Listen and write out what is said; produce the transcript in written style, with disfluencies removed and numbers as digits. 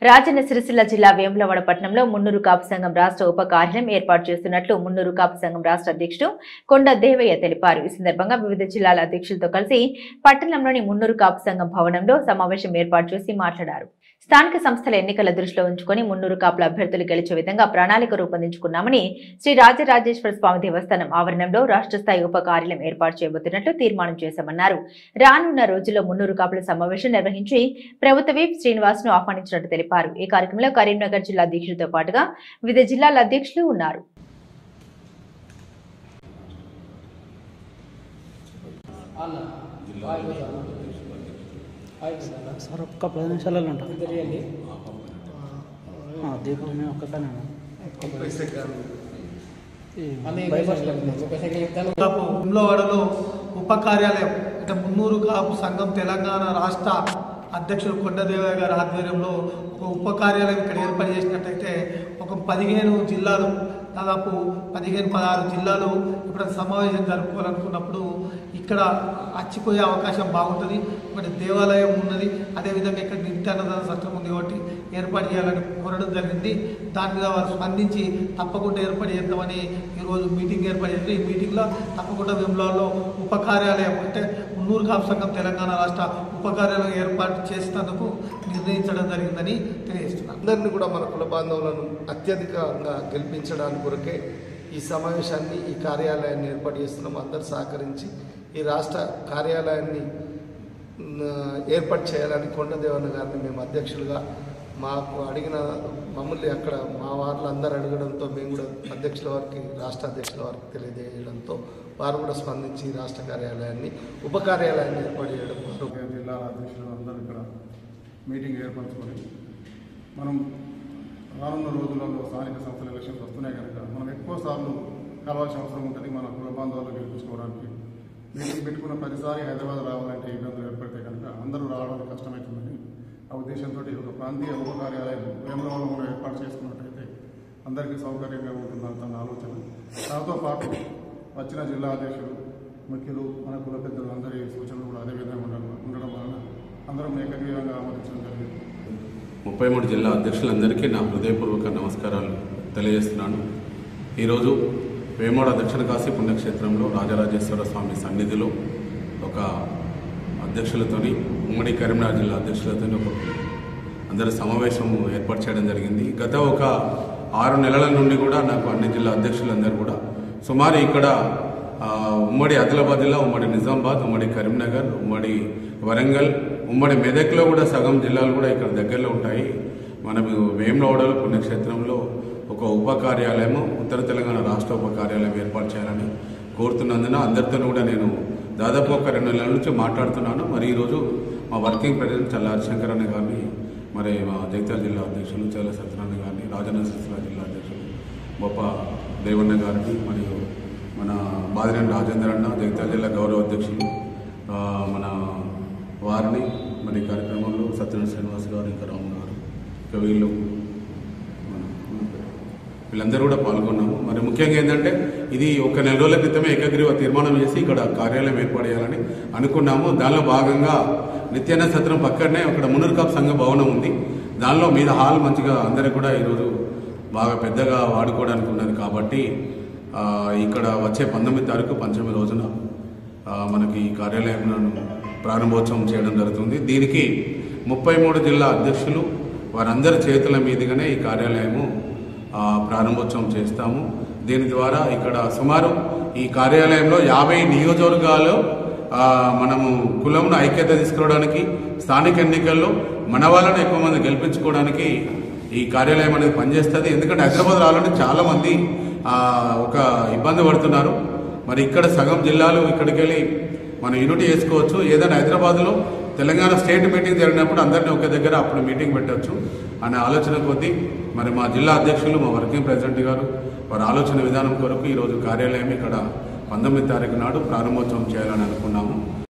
రాజన్న సిరిసిల్ల జిల్లా వేములవాడ పట్టణంలో మున్నూరు కాపు సంఘం రాష్ట్ర ఉప కార్యాలయం ఏర్పాటు చేస్తున్నట్లు మున్నూరు కాపు సంఘం రాష్ట్ర అధ్యక్షుడు కొండ దేవయ్య తెలిపారు. ఈ సందర్భంగా వివిధ జిల్లాల అధ్యక్షులతో కలిసి పట్టణంలోని మున్నూరు కాపు సంఘం భవనంలో సమావేశం ఏర్పాటు చేసి మాట్లాడారు. స్థానిక సంస్థల ఎన్నికల దృష్టిలో ఉంచుకొని మున్నూరు కాపుల అభ్యర్థులు గెలిచే విధంగా ప్రణాళిక రూపొందించుకున్నామని శ్రీ రాజరాజేశ్వర స్వామి దేవస్థానం ఆవరణంలో రాష్ట్ర స్థాయి ఉప కార్యాలయం ఏర్పాటు చేయబోతున్నట్లు తీర్మానం చేశామన్నారు. రానున్న రోజుల్లో మున్నూరు కాపుల సమావేశం నిర్వహించి ప్రభుత్వ విప్ శ్రీనివాస్ ను ఆహ్వానించినట్టు తెలిపారు. ఈ కార్యక్రమంలో కరీంనగర్ జిల్లా అధ్యక్షులతో పాటుగా వివిధ జిల్లాల అధ్యక్షులు ఉన్నారు. సార్ ఒక్క 10 నిమిషాలలో ఉంటాం. దీపం మేము ఒక్కసారి వేములవాడలో ఉప కార్యాలయం అంటే మున్నూరు కాపు సంఘం తెలంగాణ రాష్ట్ర అధ్యక్షులు కొండదేవయ్య గారి ఆధ్వర్యంలో ఒక ఉప కార్యాలయం ఇక్కడ ఏర్పాటు చేసినట్టయితే ఒక 15 జిల్లాలు దాదాపు 15-16 జిల్లాలు ఇప్పుడు సమావేశం జరుపుకోవాలనుకున్నప్పుడు ఇక్కడ అచ్చిపోయే అవకాశం బాగుంటుంది. ఒకటి దేవాలయం ఉన్నది, అదేవిధంగా ఇక్కడ నిత్యాన్నదాన సత్రం ఉంది కాబట్టి ఏర్పాటు చేయాలని కోరడం జరిగింది. దాని మీద వారు స్పందించి తప్పకుండా ఏర్పాటు చేద్దామని ఈరోజు మీటింగ్ ఏర్పాటు చేసింది. ఈ మీటింగ్లో తప్పకుండా వేములవాడలో ఉప కార్యాలయం అంటే మున్నూరు కాపు సంఘం తెలంగాణ రాష్ట్ర ఉప కార్యాలయం ఏర్పాటు చేసేందుకు నిర్ణయించడం జరిగిందని తెలియజేస్తున్నాను. అందరినీ కూడా మన కుల బాంధవులను అత్యధికంగా గెలిపించడానికి కొరకే ఈ సమావేశాన్ని ఈ కార్యాలయాన్ని ఏర్పాటు చేస్తున్నాం. అందరూ సహకరించి ఈ రాష్ట్ర కార్యాలయాన్ని ఏర్పాటు చేయాలని కొండదేవన్న గారిని మేము అధ్యక్షులుగా మాకు అడిగిన మమ్మల్ని అక్కడ మా వార్లు అందరూ అడగడంతో మేము కూడా అధ్యక్షుల వారికి రాష్ట్ర అధ్యక్షుల వారికి తెలియజేయడంతో వారు కూడా స్పందించి రాష్ట్ర కార్యాలయాన్ని ఉప కార్యాలయాన్ని ఏర్పాటు చేయడం. జిల్లా అధ్యక్షులు అందరూ ఇక్కడ మీటింగ్ ఏర్పరచుకొని మనం రానున్న రోజులలో స్థానిక సంస్థల ఎలక్షన్స్ వస్తున్నాయి కనుక మనం ఎక్కువ సార్లు కలవాల్సిన అవసరం ఉంటుంది. మన కుల బాంధవులు గెలిపించుకోవడానికి మీటింగ్ పెట్టుకున్న ప్రతిసారి హైదరాబాద్ రావాలంటే ఇబ్బందులు ఏర్పడితే కనుక అందరూ రావడానికి కష్టమవుతుందని ఆ ఉద్దేశంతో ఒక ప్రాంతీయ ఉప కార్యాలయం వేములవాడలో కూడా ఏర్పాటు చేసుకున్నట్టయితే అందరికీ సౌకర్యంగా ఉంటుందని తన ఆలోచన. దాంతో పాటు వచ్చిన జిల్లా అధ్యక్షులు ముఖ్యులు మన కుల పెద్దలు అందరి సూచనలు కూడా అదేవిధంగా ఉండడం వలన అందరం ఏకగ్రీవంగా ఆమోదించడం జరిగింది. 33 జిల్లా అధ్యక్షులందరికీ నా హృదయపూర్వక నమస్కారాలు తెలియజేస్తున్నాను. ఈరోజు వేములవాడ దక్షిణ కాశీ పుణ్యక్షేత్రంలో రాజరాజేశ్వర స్వామి సన్నిధిలో ఒక అధ్యక్షులతోని ఉమ్మడి కరీంనగర్ జిల్లా అధ్యక్షులతోని ఒక అందరి సమావేశం ఏర్పాటు చేయడం జరిగింది. గత ఒక 6 నెలల నుండి కూడా నాకు అన్ని జిల్లా అధ్యక్షులందరూ కూడా సుమారు ఇక్కడ ఉమ్మడి ఆదిలాబాద్ జిల్లా, ఉమ్మడి నిజామాబాద్, ఉమ్మడి కరీంనగర్, ఉమ్మడి వరంగల్, ఉమ్మడి మెదక్లో కూడా సగం జిల్లాలు కూడా ఇక్కడ దగ్గరలో ఉంటాయి. మనం వేములవాడలో పుణ్యక్షేత్రంలో ఒక ఉప కార్యాలయం, ఉత్తర తెలంగాణ రాష్ట్ర ఉప కార్యాలయం ఏర్పాటు చేయాలని కోరుతున్నందున అందరితో కూడా నేను దాదాపు ఒక 2 నెలల నుంచి మాట్లాడుతున్నాను. మరి ఈరోజు మా వర్కింగ్ ప్రెసిడెంట్ చల్ల హరిశంకర్ అన్న గారిని, మరి మా జగిత్యాల జిల్లా అధ్యక్షులు చల్ల సత్యనారాయణ గారిని, రాజన్న సిరిసిల్ల జిల్లా అధ్యక్షులు బొప్ప దేవన్న గారిని, మరియు మన బాదినేని రాజేందర్ అన్న జగిత్యాల జిల్లా గౌరవ అధ్యక్షులు మన వారిని, మరి కార్యక్రమంలో సత్యనారాయణ శ్రీనివాస్ గారు, ఇంకా రాము గారు, ఇంకా వీళ్ళందరూ కూడా పాల్గొన్నాము. మరి ముఖ్యంగా ఏంటంటే ఇది ఒక 4 రోజుల క్రితమే ఏకగ్రీవ తీర్మానం చేసి ఇక్కడ కార్యాలయం ఏర్పాటు చేయాలని అనుకున్నాము. దానిలో భాగంగా నిత్యాన్న సత్రం పక్కనే అక్కడ మున్నూరు కాపు సంఘ భవనం ఉంది. దానిలో మీద హాల్ మంచిగా అందరికి కూడా ఈరోజు బాగా పెద్దగా వాడుకోవడానికి ఉన్నది కాబట్టి ఇక్కడ వచ్చే 19 తారీఖు పంచమి రోజున మనకి ఈ కార్యాలయం ప్రారంభోత్సవం చేయడం జరుగుతుంది. దీనికి 33 జిల్లా అధ్యక్షులు వారందరి చేతుల మీదుగానే ఈ కార్యాలయము ప్రారంభోత్సవం చేస్తాము. దీని ద్వారా ఇక్కడ సుమారు ఈ కార్యాలయంలో 50 నియోజకవర్గాలు మనము కులంను ఐక్యత తీసుకురావడానికి, స్థానిక ఎన్నికల్లో మన వాళ్ళని ఎక్కువ మంది గెలిపించుకోవడానికి ఈ కార్యాలయం అనేది పనిచేస్తుంది. ఎందుకంటే హైదరాబాద్ రావాలంటే చాలా మంది ఒక ఇబ్బంది పడుతున్నారు. మరి ఇక్కడ సగం జిల్లాలు ఇక్కడికి వెళ్ళి మనం యూనిటీ చేసుకోవచ్చు. ఏదైనా హైదరాబాద్లో తెలంగాణ స్టేట్ మీటింగ్ జరిగినప్పుడు అందరినీ ఒక దగ్గర అప్పుడు మీటింగ్ పెట్టవచ్చు అనే ఆలోచన కొద్దీ మరి మా జిల్లా అధ్యక్షులు, మా వర్కింగ్ ప్రెసిడెంట్ గారు వారి ఆలోచన విధానం కొరకు ఈరోజు కార్యాలయం ఇక్కడ 19 తారీఖు నాడు ప్రారంభోత్సవం చేయాలని అనుకున్నాము.